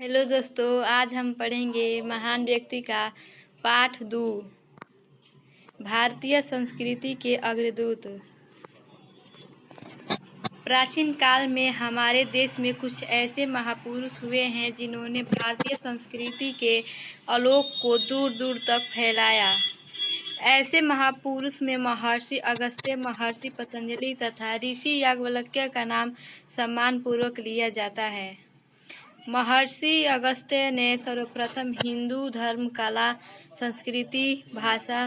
Hello दोस्तों, आज हम पढ़ेंगे महान व्यक्ति का पाठ 2। भारतीय संस्कृति के अग्रदूत। प्राचीन काल में हमारे देश में कुछ ऐसे महापुरुष हुए हैं जिन्होंने भारतीय संस्कृति के आलोक को दूर दूर तक फैलाया। ऐसे महापुरुष में महर्षि अगस्त्य, महर्षि पतंजलि तथा ऋषि याज्ञवल्क्य का नाम सम्मानपूर्वक लिया जाता है। महर्षि अगस्त्य ने सर्वप्रथम हिंदू धर्म, कला, संस्कृति, भाषा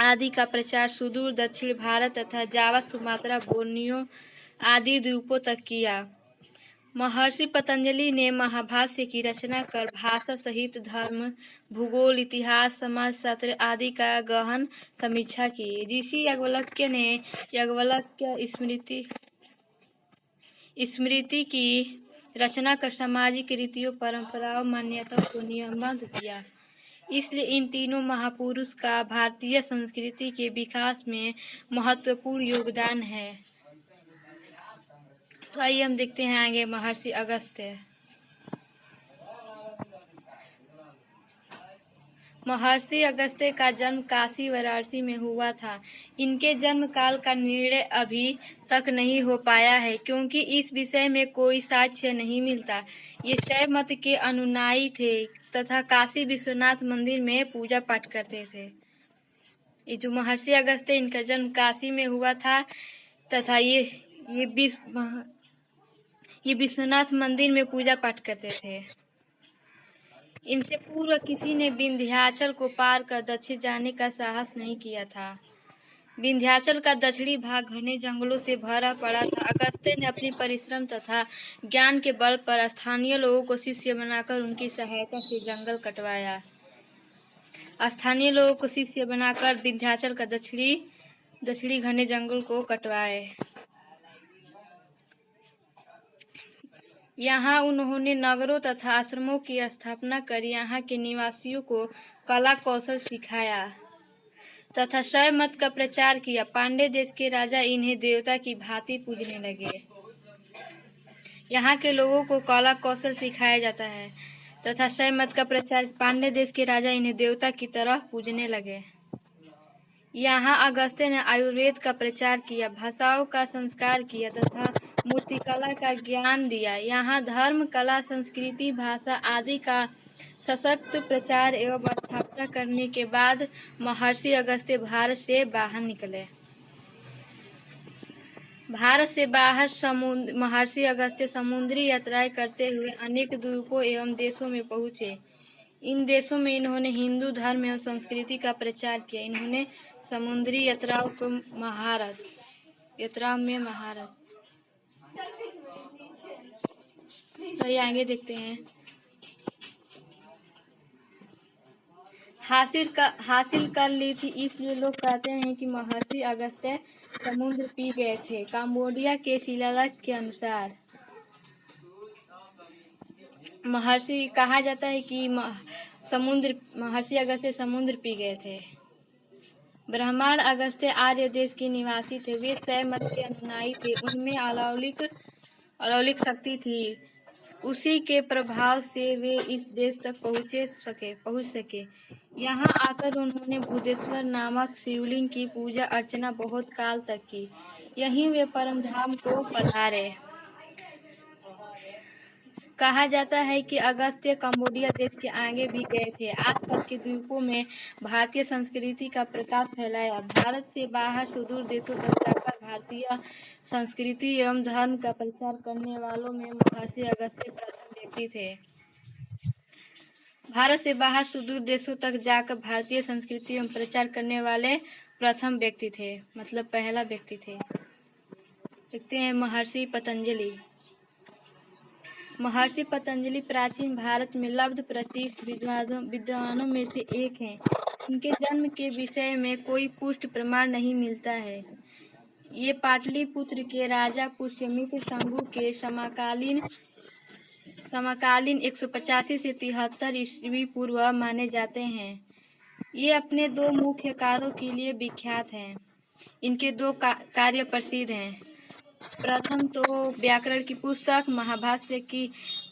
आदि का प्रचार सुदूर दक्षिण भारत तथा जावा, सुमात्रा, बोर्नियो आदि द्वीपों तक किया। महर्षि पतंजलि ने महाभाष्य की रचना कर भाषा सहित धर्म, भूगोल, इतिहास, समाजशास्त्र आदि का गहन समीक्षा की। ऋषि याज्ञवल्क्य ने याज्ञवल्क्य स्मृति की रचना कर सामाजिक रीतियों, परंपराओं, मान्यताओं को नियमबद्ध किया। इसलिए इन तीनों महापुरुष का भारतीय संस्कृति के विकास में महत्वपूर्ण योगदान है। तो आइए हम देखते हैं आगे महर्षि अगस्त्य। महर्षि अगस्त्य का जन्म काशी वाराणसी में हुआ था। इनके जन्म काल का निर्णय अभी तक नहीं हो पाया है, क्योंकि इस विषय में कोई साक्ष्य नहीं मिलता। ये शैव मत के अनुयायी थे तथा काशी विश्वनाथ मंदिर में पूजा पाठ करते थे। ये जो महर्षि अगस्त्य, इनका जन्म काशी में हुआ था तथा ये विश्वनाथ मंदिर में पूजा पाठ करते थे। इनसे पूर्व किसी ने विंध्याचल को पार कर दक्षिण जाने का साहस नहीं किया था। विंध्याचल का दक्षिणी भाग घने जंगलों से भरा पड़ा था। अगस्त्य ने अपनी परिश्रम तथा ज्ञान के बल पर स्थानीय लोगों को शिष्य बनाकर उनकी सहायता से जंगल कटवाया। स्थानीय लोगों को शिष्य बनाकर विंध्याचल का दक्षिणी घने जंगल को कटवाए। यहाँ उन्होंने नगरों तथा आश्रमों की स्थापना कर यहाँ के निवासियों को कला कौशल सिखाया तथा शैव मत का प्रचार किया। पांड्य देश के राजा इन्हें देवता की भांति पूजने लगे। यहाँ के लोगों को कला कौशल सिखाया जाता है तथा शैव मत का प्रचार, पांड्य देश के राजा इन्हें देवता की तरह पूजने लगे। यहाँ अगस्त्य ने आयुर्वेद का प्रचार किया, भाषाओं का संस्कार किया तथा मूर्तिकला का ज्ञान दिया। यहाँ धर्म, कला, संस्कृति, भाषा आदि का सशक्त प्रचार एवं स्थापना करने के बाद महर्षि अगस्त्य भारत से बाहर निकले। भारत से बाहर महर्षि अगस्त्य समुद्री यात्राएं करते हुए अनेक द्वीपों एवं देशों में पहुंचे। इन देशों में इन्होंने हिंदू धर्म एवं संस्कृति का प्रचार किया। इन्होंने समुद्री यात्राओं में महारत। चलिए आगे देखते हैं। हासिल कर ली थी, इसलिए लोग कहते हैं कि महर्षि अगस्त्य समुद्र पी गए थे। कंबोडिया के शिलालेख के अनुसार कहा जाता है कि महर्षि अगस्त्य समुद्र पी गए थे। ब्राह्मण अगस्त्य आर्य देश के निवासी थे। वे शैव मत के अनुयायी थे। उनमें अलौकिक शक्ति थी। उसी के प्रभाव से वे इस देश तक पहुंच सके। यहाँ आकर उन्होंने बुद्धेश्वर नामक शिवलिंग की पूजा अर्चना बहुत काल तक की। यहीं वे परम धाम को पधारे। कहा जाता है कि अगस्त्य कंबोडिया देश के आगे भी गए थे। आसपास के द्वीपों में भारतीय संस्कृति का प्रकाश फैलाया। भारत से बाहर सुदूर देशों तक जाकर भारतीय संस्कृति एवं धर्म का प्रचार करने वालों में महर्षि अगस्त्य प्रथम व्यक्ति थे। भारत से बाहर सुदूर देशों तक जाकर भारतीय संस्कृति एवं प्रचार करने वाले प्रथम व्यक्ति थे, मतलब पहला व्यक्ति थे। देखते हैं महर्षि पतंजलि। महर्षि पतंजलि प्राचीन भारत में लब्ध प्रतिष्ठित विद्वानों में से एक हैं। इनके जन्म के विषय में कोई पुष्ट प्रमाण नहीं मिलता है। ये पाटलिपुत्र के राजा पुष्यमित्र शंभु के समकालीन 185 से 73 ईस्वी पूर्व माने जाते हैं। ये अपने दो मुख्य कार्यों के लिए विख्यात हैं। इनके दो कार्य प्रसिद्ध हैं। प्रथम तो व्याकरण की पुस्तक महाभाष्य की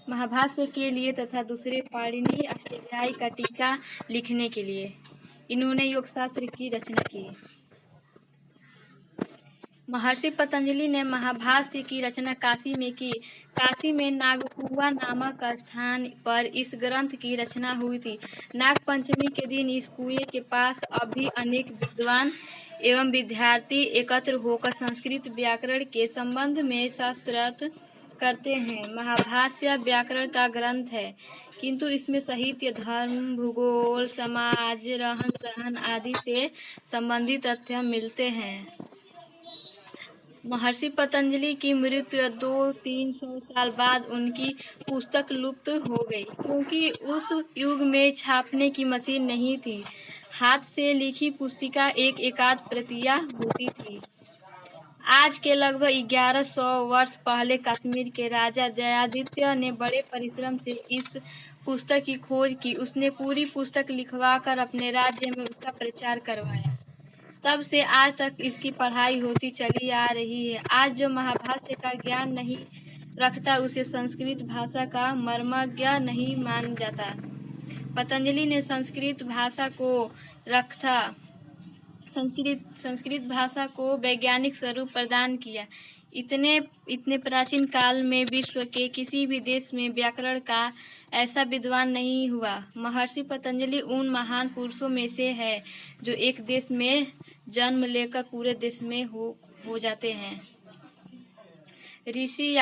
महाभाष्य के लिए तथा दूसरे पाणिनि अष्टाध्यायी का टीका लिखने के लिए इन्होंने योगशास्त्र की रचना की। महर्षि पतंजलि ने महाभाष्य की रचना काशी में की। काशी में नागकुआ नामक स्थान पर इस ग्रंथ की रचना हुई थी। नाग पंचमी के दिन इस कुएं के पास अभी अनेक विद्वान एवं विद्यार्थी एकत्र होकर संस्कृत व्याकरण के संबंध में शास्त्रार्थ करते हैं। महाभाष्य व्याकरण का ग्रंथ है, किंतु इसमें साहित्य, धर्म, भूगोल, समाज, रहन सहन आदि से संबंधित तथ्य मिलते हैं। महर्षि पतंजलि की मृत्यु 200-300 साल बाद उनकी पुस्तक लुप्त हो गई, क्योंकि उस युग में छापने की मशीन नहीं थी। हाथ से लिखी पुस्तिका एक एकाध प्रतियां होती थी। आज के लगभग 1100 वर्ष पहले कश्मीर के राजा जयादित्य ने बड़े परिश्रम से इस पुस्तक की खोज की। उसने पूरी पुस्तक लिखवाकर अपने राज्य में उसका प्रचार करवाया। तब से आज तक इसकी पढ़ाई होती चली आ रही है। आज जो महाभाष्य का ज्ञान नहीं रखता उसे संस्कृत भाषा का मर्मज्ञ नहीं मान जाता। पतंजलि ने संस्कृत भाषा को वैज्ञानिक स्वरूप प्रदान किया। इतने प्राचीन काल में विश्व के किसी भी देश में व्याकरण का ऐसा विद्वान नहीं हुआ। महर्षि पतंजलि उन महान पुरुषों में से है जो एक देश में जन्म लेकर पूरे देश में हो जाते हैं। ऋषि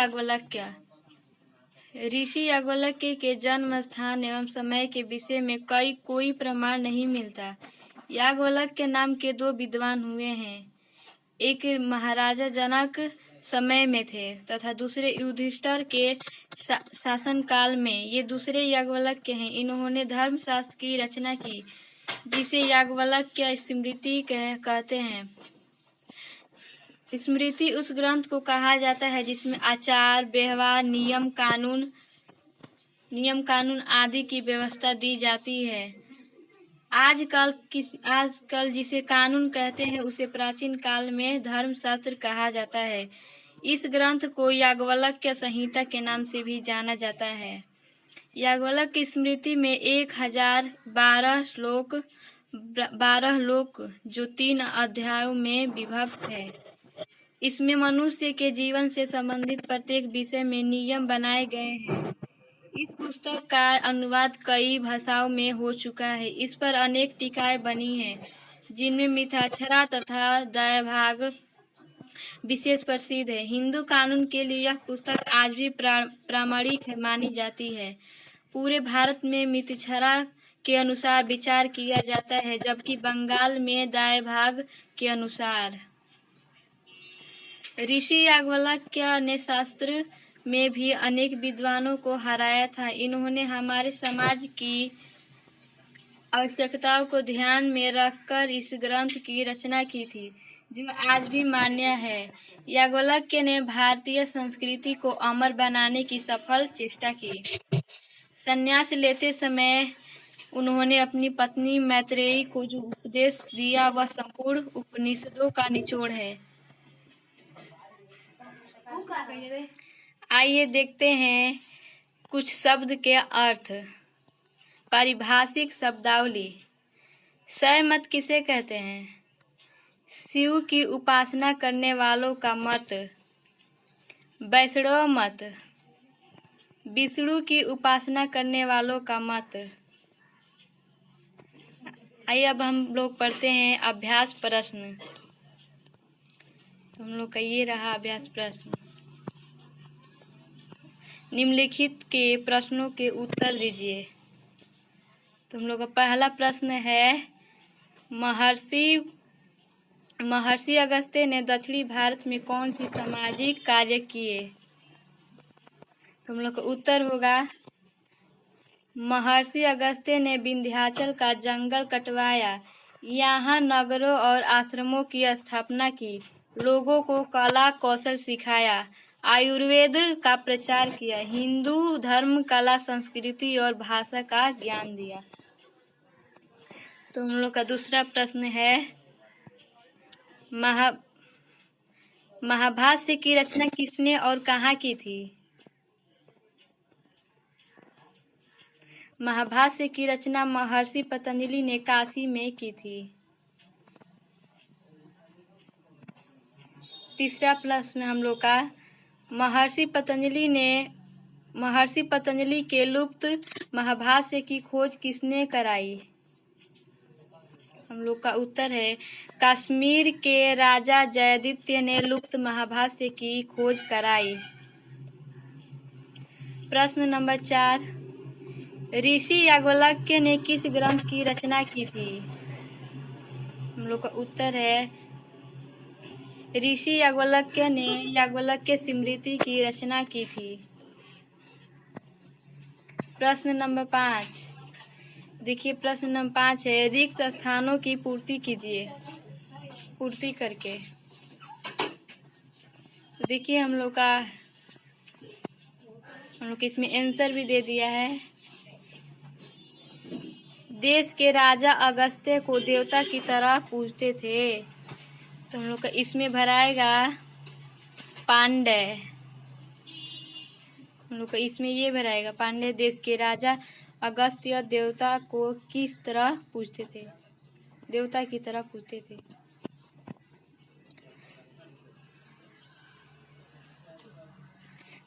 याज्ञवल्क्य के जन्म स्थान एवं समय के विषय में कोई प्रमाण नहीं मिलता। याज्ञवल्क्य नाम के 2 विद्वान हुए हैं। एक महाराजा जनक समय में थे तथा दूसरे युधिष्ठिर के शासन काल में। ये दूसरे याज्ञवल्क्य हैं। इन्होंने धर्मशास्त्र की रचना की, जिसे याज्ञवल्क्य स्मृति कहते हैं। स्मृति उस ग्रंथ को कहा जाता है जिसमें आचार व्यवहार, नियम कानून आदि की व्यवस्था दी जाती है। आजकल जिसे कानून कहते हैं उसे प्राचीन काल में धर्मशास्त्र कहा जाता है। इस ग्रंथ को याज्ञवल्क्य संहिता के नाम से भी जाना जाता है। याज्ञवल्क्य स्मृति में 1012 श्लोक जो 3 अध्यायों में विभक्त है। इसमें मनुष्य के जीवन से संबंधित प्रत्येक विषय में नियम बनाए गए हैं। इस पुस्तक का अनुवाद कई भाषाओं में हो चुका है। इस पर अनेक टीकाएं बनी हैं, जिनमें मिथाक्षरा तथा दयाभाग विशेष प्रसिद्ध है। हिंदू कानून के लिए यह पुस्तक आज भी प्रामाणिक मानी जाती है। पूरे भारत में मिथाक्षरा के अनुसार विचार किया जाता है, जबकि बंगाल में दयाभाग के अनुसार। ऋषि याज्ञवल्क्य ने शास्त्र में भी अनेक विद्वानों को हराया था। इन्होंने हमारे समाज की आवश्यकताओं को ध्यान में रखकर इस ग्रंथ की रचना की थी, जो आज भी मान्य है। याज्ञवल्क्य ने भारतीय संस्कृति को अमर बनाने की सफल चेष्टा की। संन्यास लेते समय उन्होंने अपनी पत्नी मैत्रेयी को जो उपदेश दिया वह संपूर्ण उपनिषदों का निचोड़ है। आइए देखते हैं कुछ शब्द के अर्थ। पारिभाषिक शब्दावली। शैव मत किसे कहते हैं? शिव की उपासना करने वालों का मत। वैष्णव मत। विष्णु की उपासना करने वालों का मत। आइए अब हम लोग पढ़ते हैं अभ्यास प्रश्न। तो हम लोग का ये रहा अभ्यास प्रश्न। निम्नलिखित के प्रश्नों के उत्तर दीजिए। तो हम लोग का पहला प्रश्न है, महर्षि अगस्त्य ने दक्षिणी भारत में कौन सी सामाजिक कार्य किए? तो हम लोग का उत्तर होगा, महर्षि अगस्त्य ने विंध्याचल का जंगल कटवाया, यहाँ नगरों और आश्रमों की स्थापना की, लोगों को कला कौशल सिखाया, आयुर्वेद का प्रचार किया, हिंदू धर्म, कला, संस्कृति और भाषा का ज्ञान दिया। तो हम लोग का दूसरा प्रश्न है, महाभाष्य की रचना किसने और कहाँ की थी? महाभाष्य की रचना महर्षि पतंजलि ने काशी में की थी। तीसरा प्रश्न हम लोग का, महर्षि पतंजलि के लुप्त महाभाष्य की खोज किसने कराई? हम लोग का उत्तर है कश्मीर के राजा जयद्रथ ने लुप्त महाभाष्य की खोज कराई। प्रश्न नंबर 4, ऋषि याज्ञवल्क्य ने किस ग्रंथ की रचना की थी? हम लोग का उत्तर है ऋषि याज्ञवल्क्य ने याज्ञवल्क्य स्मृति की रचना की थी। प्रश्न नंबर 5, देखिए प्रश्न नंबर 5 है, रिक्त स्थानों की पूर्ति कीजिए, पूर्ति करके। तो देखिए हम लोग इसमें आंसर भी दे दिया है। देश के राजा अगस्त्य को देवता की तरह पूजते थे, तो हम लोग का इसमें भराएगा पांड्य। हम लोग का इसमें ये भराएगा पांड्य। देश के राजा अगस्त्य देवता को किस तरह पूजते थे? देवता की तरह पूजते थे।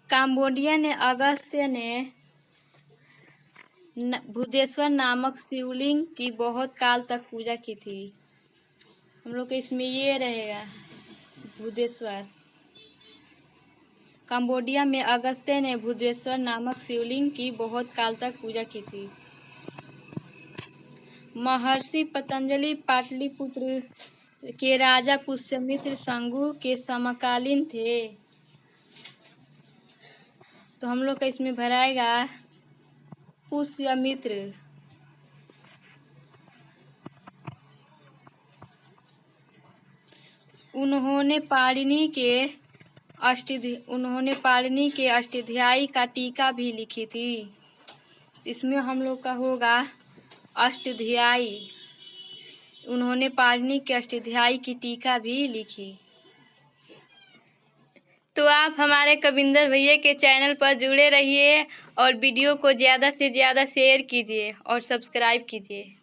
काम्बोडिया ने अगस्त्य ने भूदेश्वर नामक शिवलिंग की बहुत काल तक पूजा की थी। हम लोग के इसमें ये रहेगा भूदेश्वर। कंबोडिया में अगस्त्य ने भूदेश्वर नामक शिवलिंग की बहुत काल तक पूजा की थी। महर्षि पतंजलि पाटलिपुत्र के राजा पुष्यमित्र शंगु के समकालीन थे, तो हम लोग का इसमें भराएगा पुष्यमित्र। उन्होंने पाणिनि के अष्टाध्यायी का टीका भी लिखी थी। इसमें हम लोग का होगा अष्टाध्यायी। उन्होंने पाणिनि के अष्टाध्यायी की टीका भी लिखी। तो आप हमारे कविंदर भैया के चैनल पर जुड़े रहिए और वीडियो को ज़्यादा से ज़्यादा शेयर कीजिए और सब्सक्राइब कीजिए।